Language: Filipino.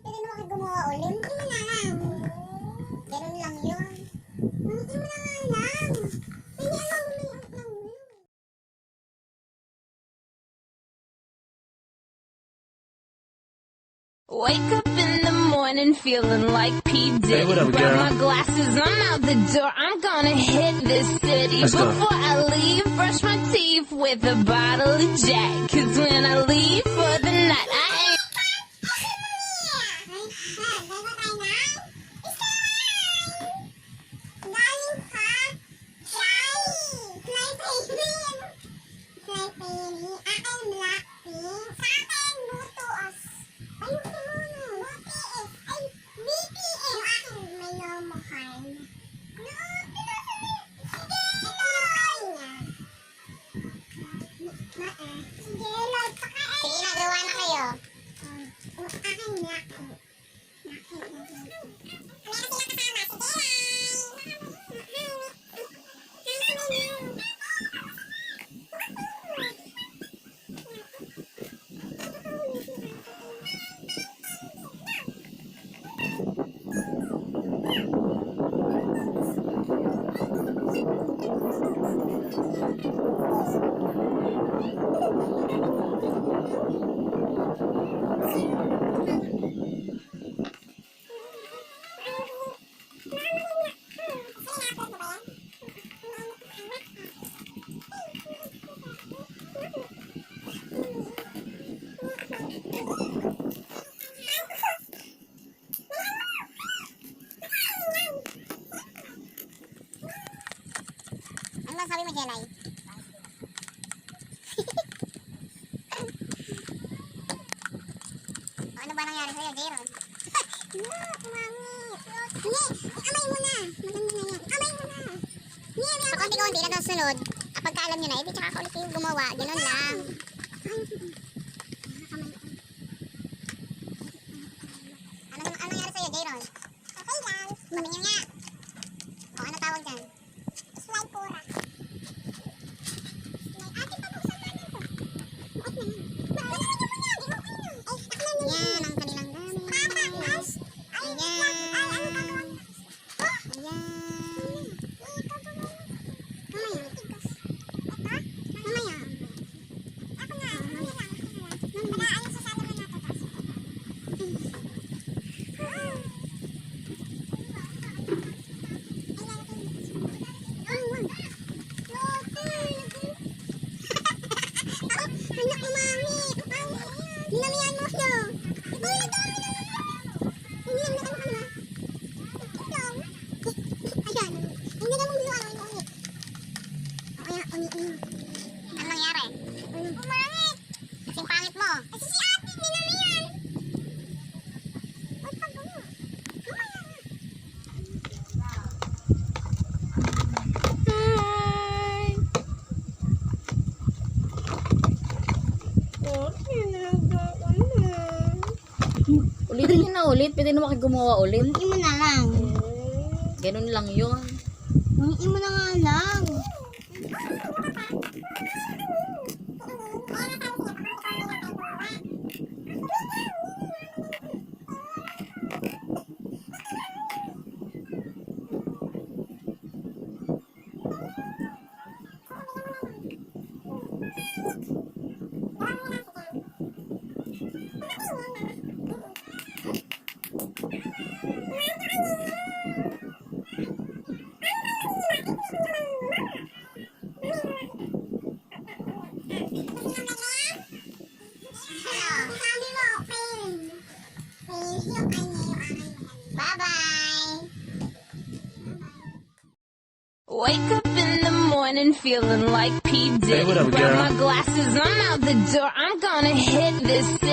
Pwede naman kayo gumawa ulit. Hindi mo na lang. Ganun lang yun. Hindi mo na nga lang. Hindi alam mo na lang. Wake up in the morning feeling like P. Diddy. Hey, what up, Grab girl? my glasses, I'm out the door. I'm gonna hit this city. Let's go. Before I leave, brush my teeth with a bottle of Jack. 'Cause when I leave for the night, I ain't. Sige na, gawa na kayo. Akin na. Ano sabi mo, Jelay? Ano ba nangyari sa'yo, Jeron? Kumangit. Amay mo na. Maganda na yan. Amay mo na. Sa konti-konti na daw sunod. Kapag kaalam nyo na, edi tsaka ulit kayo gumawa. Ganun lang. Ano nangyari sa'yo, Jeron? Okay lang. Pamingin nga. O, ano tawag dyan? Slide pura. Yan ang kanilang gamit. Ayan. Ayan. Mamaya. Anak ko, mami. Dinamihan mo siya. Ito yung dami na naman. Hindi lang naman ka na. Ayan. Hindi naman gusto ano. Ulit. Ayan, ulit. Ano nangyari? Umangit. Kasing pangit mo. Kasi si ate, dinamihan. Huwag pag gano'n. Mamaya na. Ulitin nyo na ulit. Pwede naman kayo gumawa ulit. Ulitin mo na lang. Ganun lang yun. Ulitin mo na nga lang. Bye-bye. Wake up in the morning feeling like P. Diddy. Hey, what up, Grab girl? my glasses, I'm out the door. I'm gonna hit this city.